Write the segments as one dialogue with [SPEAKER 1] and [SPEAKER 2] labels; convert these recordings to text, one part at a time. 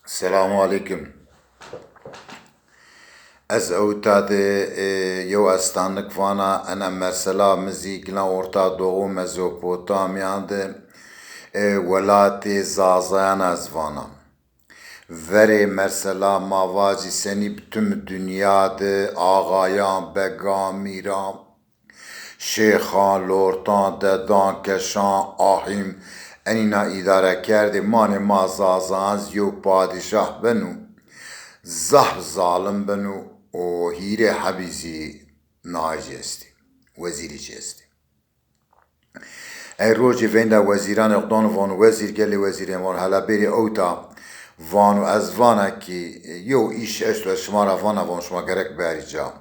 [SPEAKER 1] السلام عليكم. از اوتاد یو استانک فانا انا مثلا مزیگنا ورتا دوغو مزوپوتامیا ده ولات زازان از فانا وری مثلا مواجی سنی بتم دنیا ده آغایان بگا میرام شیخان لورتان ددان کشان آهیم انینا اداره کرده مان ما زازانز یو پادشاه بنو زهر ظالم بنو و هیره حبیزی ناجی استی وزیری چی استی ای روچی وینده وزیران اقدان وانو وزیر گلی وزیر امار حالا بری اوتا وانو از وانا کی یو ایش اشتو شما وانا وان شما گرک بری جا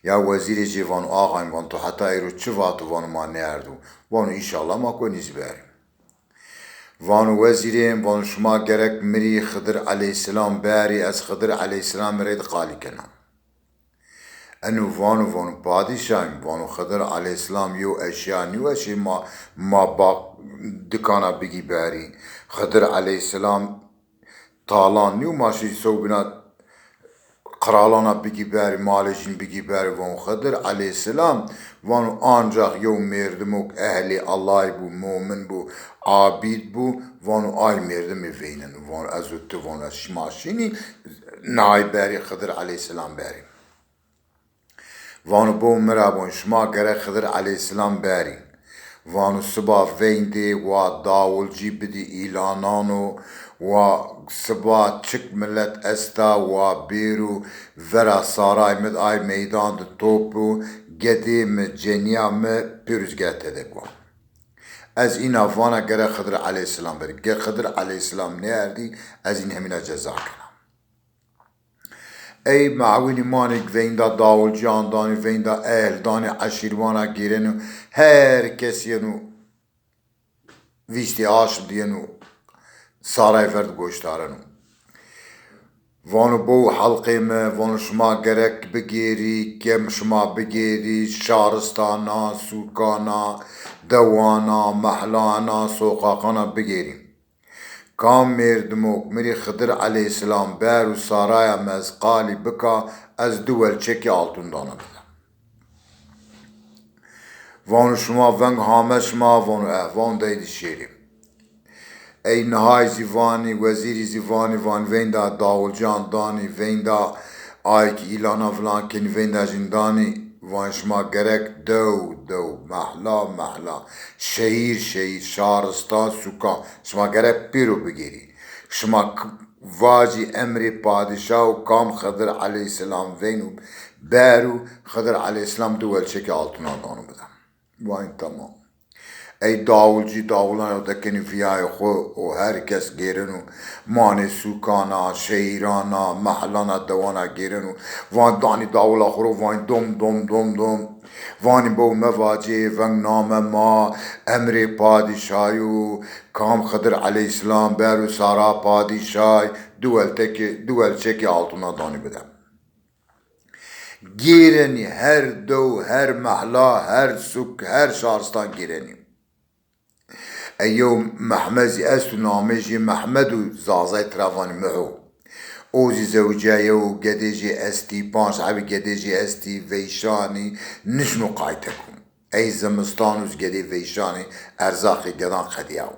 [SPEAKER 1] یا وزیری جی وانو آقایم وان تو حتی ایرو چه واتو وانو ما نیردو وانو ایشالله ما کنیز بری وانو وزیریم وانو شما گرک مری خضر علیه السلام باری از خضر علیه السلام رید قالی کنم انو وانو پادشاهیم وانو خضر علیه السلام یو اشیا نیوشی ما با دکانا بگی باری خضر علیه السلام طالان نیو ماشی سو بنا قرالانا بگی باری مالشین بگی باری وانو خضر علیه السلام وانو آنجاق یو مردموک اهلی الله بو مومن بو عابید بو وانو آی مردم وینن وانو ازوت وانو از ماشینی نای باری خضر علیه السلام باری وانو بو مرا وان شما گره خضر علیه السلام باری وانو سبا وینده و داول جی بدی ایلانانو و سبا چک ملت استا و بیرو ورا سارای مد آی میدان ده توپو گدیم جنیا پیروزگاه دکوا از این افوانا گره خضر علیه السلام بری گره خضر علیه السلام نیردی از این همینا جزا کنم ای معاونی مانک ویندا داول جان دانی ویندا اهل دانی عشیروانا گیرنو هر کسی نو ویستی آشم دینو سارای فرد گوشتارنو وانو بو حلقه ما وانو شما گرک بگیری کم شما بگیری شارستانا سوکانا دوانا محلانا سوقاقانا بگیری کام مردموک مری خضر علیه السلام بر و سارایا از قالی بکا از دول چکی آلتون دانا بده وانو شما ونگ هامش ما وانو احوان دایدی شیریم ای نهای زیوانی وزیری زیوانی وان ویندا داول جان دانی ویندا آیک ایلانا فلان کن ویندا جندانی وان شما گرک دو محلا شهیر شارستان سوکا شما گرک پیرو بگیری شما واجی امر پادشاه و کام خضر علیه السلام وینو بارو خضر علیه السلام دول چکی آلتونا دانو بدم وان تمام ای داول جی داولان دکنی فیای خو و هر کس گیرنو مانی سوکانا شهیرانا محلانا دوانا گیرنو وان دانی داولا خورو وان دم وانی بو مواجه ونگ نام ما امر پادشاهیو کام خضر علیه السلام برو سارا پادشاه دول چکی آلتونا دانی بدم گیرنی هر دو هر محلا هر سوک هر شارستان گیرنی ایو محمزی استو نامجی محمدو زازای ترافانی معو اوزی زوجایو گدیجی استی پانش عبی گدیجی استی ویشانی نشنو قایتکم ای زمستانوز گدی ویشانی ارزاقی گدان خدیاو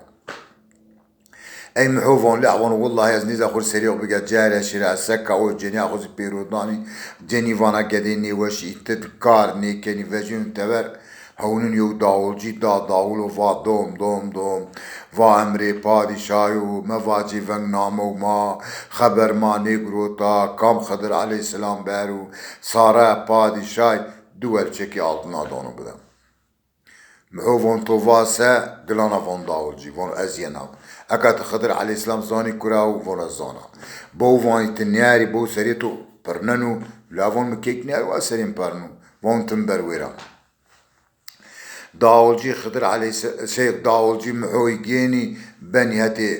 [SPEAKER 1] ای محوفون لعوان والله از نیزا خور سریع بگه جاره شیره سکا او جنیا خوزی پیرودانی جنی وانا گدی نیوشی تدکار نیکنی وجون تبر هونن یو داول جی داول و دوم و امر پادشاهیو مواجی ونگ نامو ما خبر ما نگرو تا کام خضر علیه السلام برو سارا پادشاه دول چکی آلتنا دانو بدم محو وان تو واسه گلانا وان داول جی وان ازینا اکات خضر علیه السلام زانی کراو وان زانا بو وان تنیاری بو سریتو پرننو لا وان مکیک نیاری و سرین پرنو وان تنبر ویرم داولجی خضر علیه شیخ داولجی محویگینی بنی هتی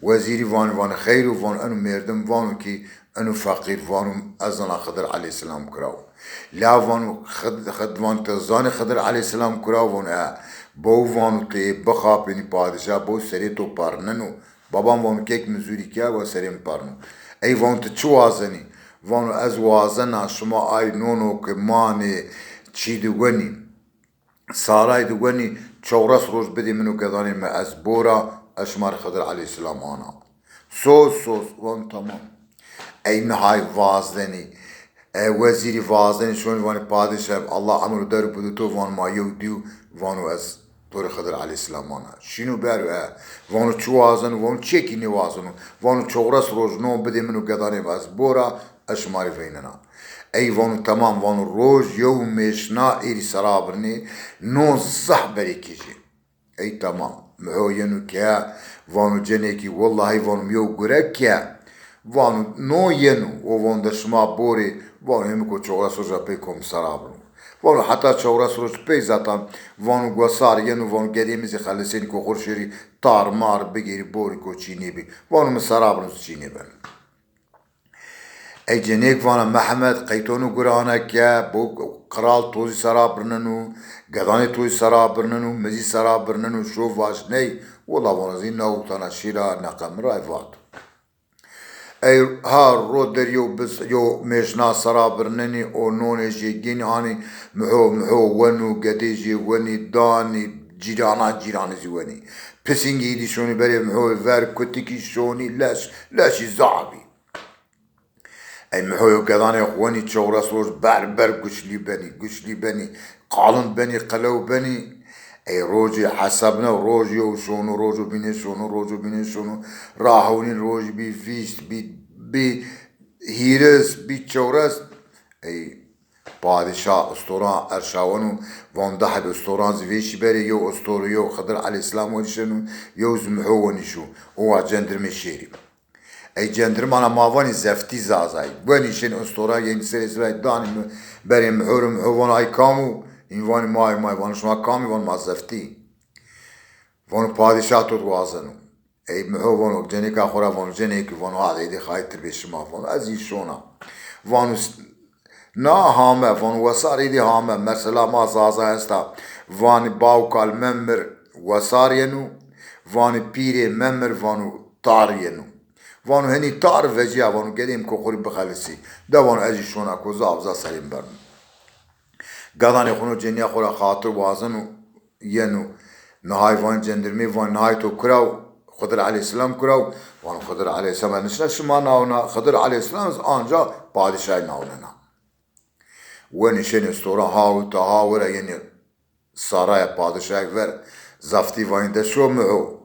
[SPEAKER 1] وزیری وان خیر وان انو مردم وانو کی انو فقیر وانو ازنا خضر علیه السلام کراو لا وانو وان تزان خضر علیه السلام کراو وان بو وانو تی بخاپنی پادشاه بو سری تو پرننو babam vonu kek mizuri kia و سریم پرنو ای وان تو چو وازنی وانو از وازنا شما آی نونو که مانی چی دوگنی سارای دوگنی چورس روز بدی منو کدانی ما از بورا اشمار خضر علیه السلام آنا سوس وان تمام ای نهای وازدنی وزیری وازدنی شون وان پادشاه الله امر در بدو تو وان ما یو دیو وانو از دور خضر علیه السلام آنا شینو برو وانو چو وازنو وانو چکی نوازنو وانو چورس روز نو بدی منو کدانی ما از بورا اشمار فیننا ای وانو تمام وانو روز یومش نا ایری سرابرنی نو زح بری کشی ای تمام معوینو که وانو جنکی والله وانو میو گره که وانو نو ینو و وان دشما بوری وانو همکو چورس روز پیکم سرابرنو وانو حتی چورس روز پی زاتم وانو گوسار ینو وانو گدیمیزی خلصینی که خورشیری تار مار بگیری بوری کو چینی بی وانو مسرابرنو چینی بن ای جنیک وانا محمد قیتونو گرانه که بو قرال توزی سرابرننو گدانی توزی سرابرننو مزی سرابرننو شو واش نی والله وانا زین نوتانا شیرا نقم رای وات ای ها رو در یو میشنا سرابرننی او نونی جیگین هانی محو ونو گدیجی ونی دانی جیرانی زی ونی پسینگی دی شونی بری محو ور کتیکی شونی لاشی زعبی ای محوی کدانی خوانی چورس روز بر گشلی بنی قالن بنی قلو بنی ای روزی حسبنا روزی و روزو بینی شونو راهونی روز بی فیست بی هیرس بی چورس ای پادشاه استوران ارشاونو وان ده استوران زویشی بری یو استورو یو خضر علیه السلام ونشنو یو زمحو ونشو او جندر میشیری ای جندرمانا ماوانی زفتی زازای ونیشن استورا یعنی سری دانی بریم محورم وان ای کامو این وان مای وان شما کامی وان ما زفتی وان پادشاه تو وازنو ای محو وان جنیکا خورا وان جنیک وان هذا ایدی خایتر به شما وان از ایشونا وان نا هامه وان وسار ایدی هامه مثلا ما زازا هستا وان باوکال ممر وسار ینو وان پیر ممر وانو تار ینو وانو هنی تار وجیا وانو گدیم که خوری بخلصی دا وانو ازی شونا که زابزا سریم برن گدانی خونو جنیا خورا خاطر وازنو ینو نهای وان جندرمی وان نهای تو کراو خضر علیه السلام کراو وانو خضر علیه السلام نشنا شما ناونا خضر علیه السلام آنجا پادشاه ناونا ونشن استورا هاو تا هاورا یعنی سارای پادشاه ور زفتی وان دشو معو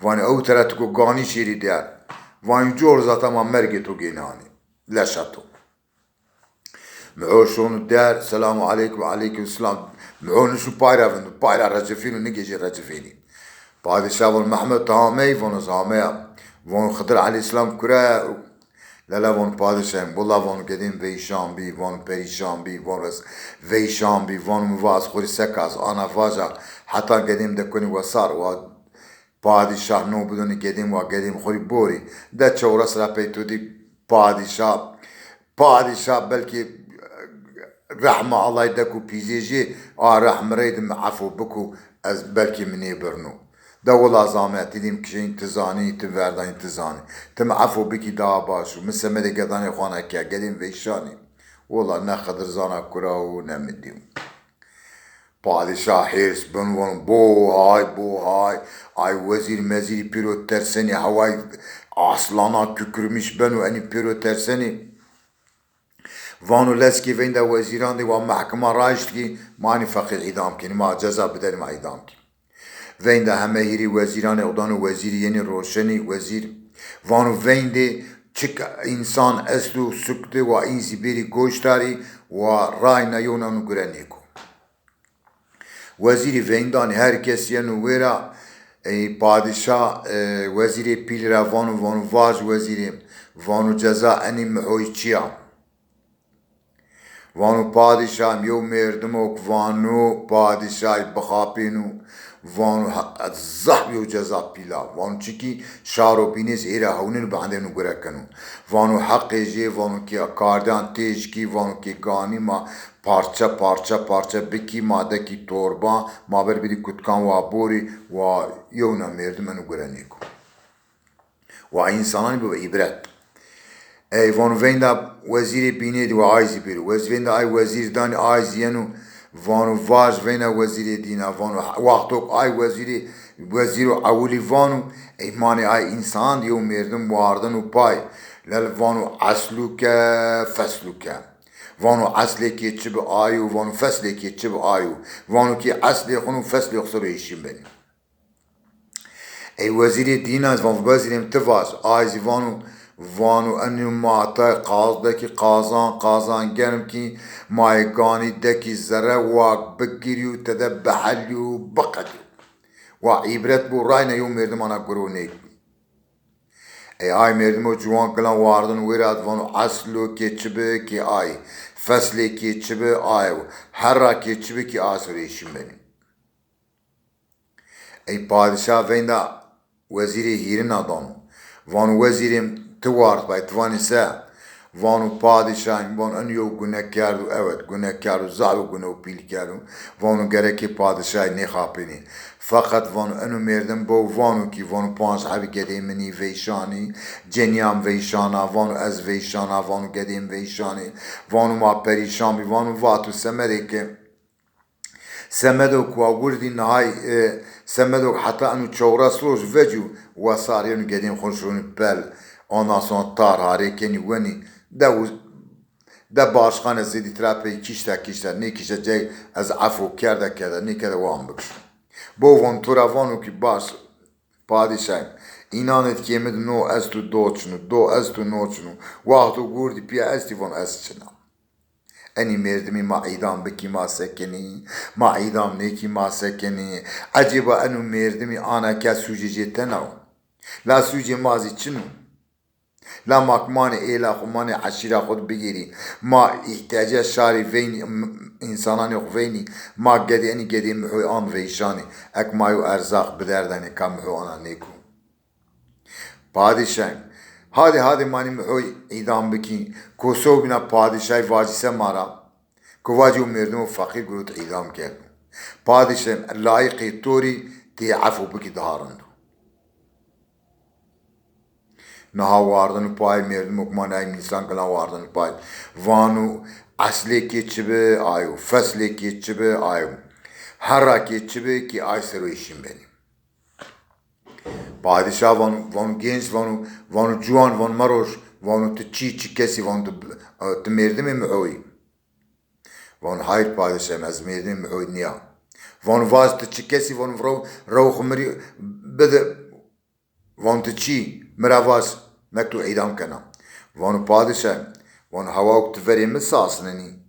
[SPEAKER 1] وان او ترتکو گانی شیری دیار وان جور زاتا ما مرگی تو گینانی لشتو معوشون دار سلام عليكم وعليكم السلام معونشو بايرا رجفينو نجي رجفيني بعد شافون محمد طامي فون زامي فون خضر عليه السلام كرا لا فون پادشاه والله فون قديم ویشان بی فون پریشان بی فون ویشان بی فون مواز خوری سکاز آنا فاجا حتی قديم دکنی وصار و پادشاه نو بدونی قديم و قديم خوری بوری ده چورس را پیتو دی پادشاه بلکه رحمه الله دکو پیزیجی رحمه ريدم عفو بكو از بلكي مني برنو ده والله زامات ديم كشين تزاني تفرداني تزاني تم عفو بكي دا باشو مسمد قداني خوانا كيا قديم ويشاني والله ناخذ رزانا كراو نمديو پادشاه حرس بنوان بو هاي ay وزير مزير بيرو ترسني هواي اصلانا ككرمش بنو اني بيرو ترسني وانو لسكي وين دا وزيران دي ومحكمة رايشتكي ماني فقير اعدام كني ما جزا بدل ما اعدام كني وين دا همه هيري وزيران اقدانو وزير يعني روشني وزير وانو وين دي چك انسان اسلو سكته و انسي بيري گوشتاري و راي نيونانو گرانيكو وزيري وين داني herkes ينو ويرا پادشاه وزيري بيلرا وانو واج وزيري وانو جزا اني محوي چيا وانو پادشاه يو مردموك وانو پادشاه بخابينو وانو الزحب يو جزا بيلا وانو چكي شارو بينيز ايرا هونن بعدنو گرکنو وانو حق جي وانو كي کاردان تيج كي وانو كي گاني ما parça biki madeki torba ma ber biri kutkan wa bori wa yona merdumenu gureniko و انسانانی به عبرت. ای وانو ویندا وزیر بینید و آیزی بیرو ویندا ای وزیر دانی آیزیانو وانو واج وینا وزیر دینا وانو وقتو ای وزیر اولی وانو ایمانی ای انسان دیو مردم واردن و پای لال وانو اصلو که فصلو که وانو اصلی که چه به آیو وانو فصلی که چه به آیو وانو که اصلی خونو فصلی خسرو ایشیم بینیم ای وزیر دینا از وانو وزیریم تواز آیزی وانو انو معطای قاز دکی قازان گرم کی مایگانی دکی زره واق بگیریو تده بحلیو بقدیو و عبرت بو راینا یوم مردمانا گرو نیک ای آی مردمو جوان کلان واردن ویراد وانو اصلو که چبه که آی فصلی که چبه آیو هر را که چبه که آسوریشیم بینیم ای پادشاه ویندا وزیری هیرنا دانو وانو وزیریم توارد باید توانی سه وانو پادشاهی وان انیو گناه کردو گناه کردو زعو گناه پیل کردو وانو گره پادشاهی نخاپینی فقط وانو انو مردم با وانو کی وانو پانس حبی گده منی ویشانی جنیام ویشانا وانو از ویشانا وانو گدیم ویشانی وانو ما پریشان بی وانو واتو سمده که سمدو كواغوردي نهاي سمدو حتى انو تشورس روز فيجو وصاريون قاعدين يخشون بال اوناسون تار هاري كني وني دا باشخانه زیدی تراپی کشتا نی کشتا جای از عفو کرده نی کرده وام بکش بو وان تورا وانو کی باش پادشاه اینانت که امد نو از تو دو از تو نوچنو وقتو گوردی پیا استی وان از چنا اني مردمي ما ايدام بكي ما سكني ما ايدام نيكي ما سكني عجيبا انو مردمي انا كسوجي جتنو لا سوجي مازي چنو لا ماكماني ايلا خماني عشيرا خود بگيري ما احتاجه شاري فيني انساناني خفيني ما قدي اني قدي محوي آن فيشاني اك مايو ارزاق بدرداني كام محو انا نيكو پادشاه هادي ماني محوي ايدام بكي کوسو بنا پادشاه واجسه مارا كواجو مردمو فقير قلت ايدام كردو پادشاه لائقي توري تي عفو بكي دهارندو نها واردن پای مردمو كمان اي انسان كلا واردن پای وانو اصلي كي چبه آيو فصلي كي چبه آيو هر كي چبه كي آي سرويشين بني پادشاه وانو genç وانو جوان وانو مروش وانو تچی کسی وانو تمردم محوی وانو هاي پادشاه از مردم محوی نیا وانو واز تچی کسی وانو رو خمری بده وانو تچی مراواز مكتو اعدام كنا وانو پادشاه وانو هواك تفري مساسنني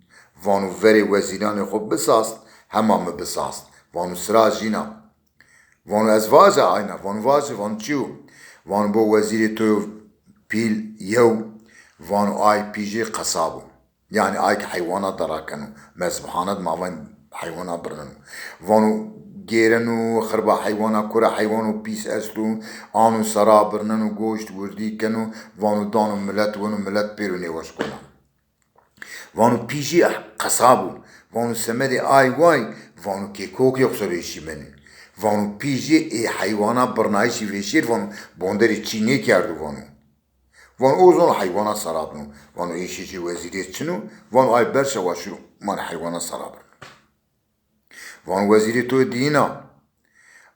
[SPEAKER 1] وانو فري وزيران خوب بساست همام بساست وانو سراجينا وانو ازواج آينا وانو واجه وانو چيو وانو بو وزيري تو بيل يو وانو آي بيجي قصابو يعني آي حيوانات دراكنو مسبحانات ماوين حيوانات برنو وانو گیرنو خربا حیوانا کرا حیوانو پیس استو آنو سرا برننو گوشت وردی کنو وانو دانو ملت پیرو نیوش کنن وانو پیجی قصابو وانو سمد آی وای وانو که کوک یخسرویشی منی وانو پیجی ای حیوانا برنایشی ویشیر وانو باندری چی نکردو وانو اوزانو حیوانا سرا برنو وانو ایشی چی وزیریت چنو وانو آی برشا واشو من حیوانا سرا برنو وانو وزیری تو دینا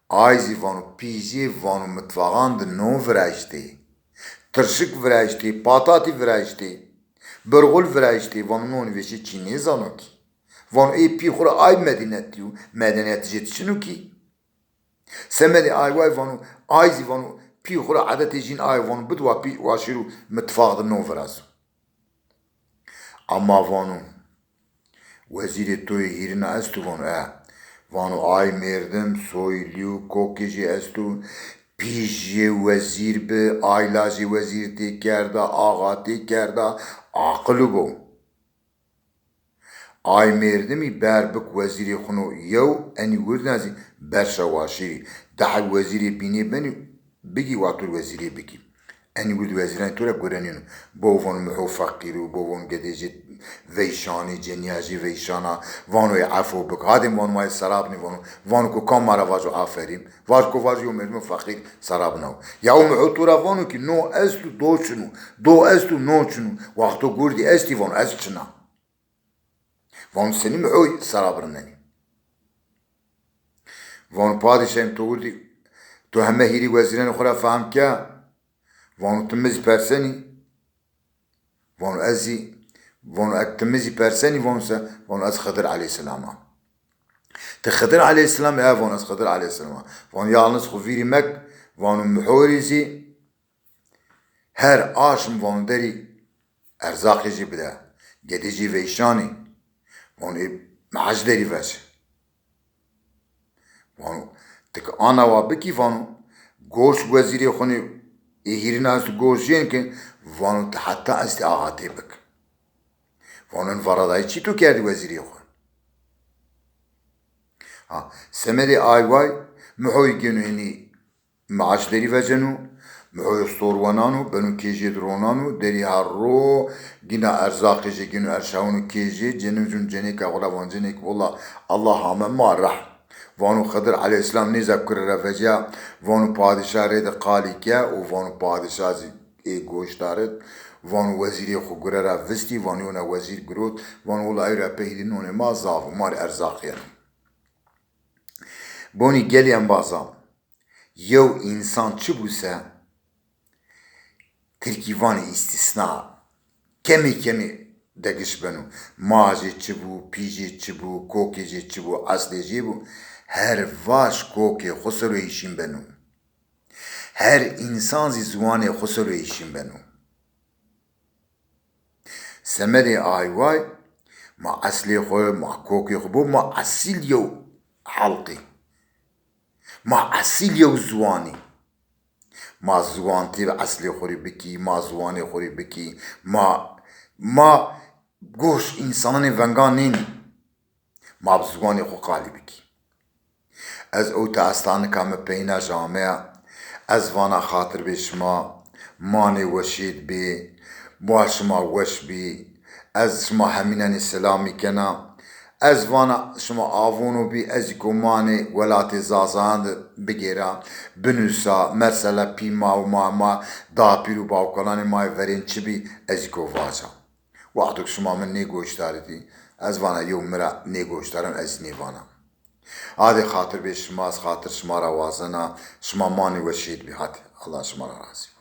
[SPEAKER 1] آیزی وانو پیجی وانو متفاقان ده نو ورشتی ترشک ورشتی پاتاتی ورشتی برغل ورشتی وانو نونی وشی چینی زانو کی وانو ای پی خورا آی مدینتیو مدینت جیت چنو کی سمدی آی وای وانو آیزی وانو پی خورا عدت جین آی وانو بدوا پی واشیرو متفاق ده نو ورسو اما وانو وزیری توی هیرنا استو وانو آی مردم سویلیو کوکیجی استو پیجی وزیر به آیلاجی وزیر تی کرده آغا تی کرده عقلو بو آی مردمی بک وزیری خونو یو اني ورنازي برشا واشيري دحي وزيري بيني بني بيجي واتور وزيري بيجي أني ولد وزيران تولا قرانينو بوفون محو فقيرو بوفون قديجي ويشاني جنياجي ويشانا وانو يعفو بك هادي وانو ماي سرابني وانو كو كم مرة واجو آفرين واجو مجمو فقير سرابناو ياو محو تورا وانو كي نو أستو دو أستو نو شنو وقتو قردي أستي وانو أستشنا وانو سني محو سرابرناني وانو پادشاهم تو قردي تو همه هيري وزيران اخرى فهم كيا وانو تمزي برسني وانو ازي وانو اكتمزي برسني وانو از خضر عليه السلام تخضر عليه السلام وانو از خضر عليه السلام وانو يالنس خفيري مك وانو محوريزي هر آشم وانو داري ارزاقي جي بدا جدي جي ويشاني وانو معاش داري فاش وانو تك انا وابكي وانو گوش وزيري خوني هيرنا است گوشين كن وانو حتى است آغاتي بك وانو انفراداي چي تو كردي وزيري خون سمدي آي واي محوي جنو هني معاش داري وجنو محوي اسطوروانانو بنو كيجي درونانو داري هارو جنا ارزاقي جي جنو ارشاونو كيجي جنو جن جنيك اغلا وان جنيك والله الله هامن ما رح وانو خضر عليه السلام نيزا كر رفجا وانو پادشاه ريد قالي كيا وانو پادشاه زي اي گوش دارد وانو وزيري خو گرر وستي وانو يونا وزير گروت وانو الله ايرا بهيدي نوني ما زاف ومار ارزاقيا بوني گلي انبازا يو انسان چه بوسه تركيواني استثناء كمي دقش بنو ماجي چبو بيجي چبو كوكي جي چبو اصلي جيبو هر واش كوكي خسرو يشين بنو هر انسان زي زواني خسرو يشين بنو سمدي آي واي ما اصلي خو ما كوكي خبو ما اصيل يو حلقي ما اصيل يو زواني ما زوانتي اصلي خوري بكي ما زواني خوري بكي ما گوش انسانان ونگان نینی ما بزگانی خو قالی بکی از او تاستان کام پینا جامعه از وانا خاطر به شما مانی وشید بی با شما وش بی از شما همینانی سلامی کنا از وانا شما آوونو بی از گمانی ولات زازاند بگیرا بنوسا مرسلا پیما و ما دا پیرو باوکلانی مای ورین چی بی از گواجا وقتك شما من نيگوش دارتي از وانا يوم مرا نيگوش دارن از نيوانا هذه خاطر بي شما خاطر شما را وازنا شما ماني وشيد بي هاتي الله شما را رازي